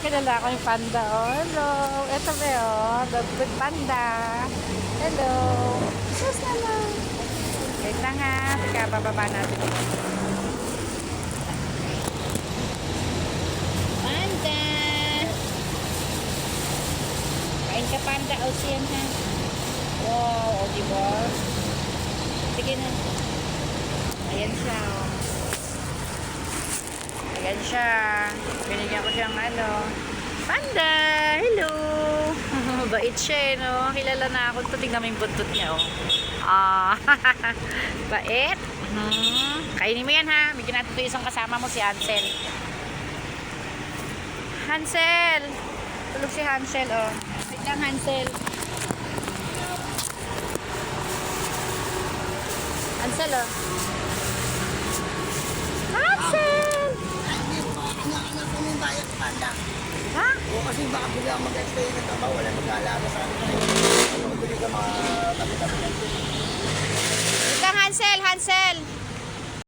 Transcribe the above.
kilala ko yung panda. Oh, hello. Ito ba yun? Dog panda. Hello. Sus naman. Wait lang ha. Teka, bababa natin. Panda. Kain ka panda. O siyan ha. Wow. O diba? Sige na. Ayan siya. Oh. Ayan siya. Binigyan ko siyang ano. Panda! Hello! Bait siya eh, no? Kilala na ako. Ito, tingnan mo yung buntot niya, oh. Ah, bait. Kainin mo yan, ha? Bigyan natin ito isang kasama mo, si Hansel. Hansel! Tulog si Hansel, oh. Wait lang, Hansel. Hansel, oh. Hansel! Hindi ko anak-anak ko ng bayad panda. Ha? O kasi baka bigla mag-explain na trabaho, wala mag-aalaga sa akin. Ano, bili ka mga tabi-tabi. Wait lang, Hansel! Hansel!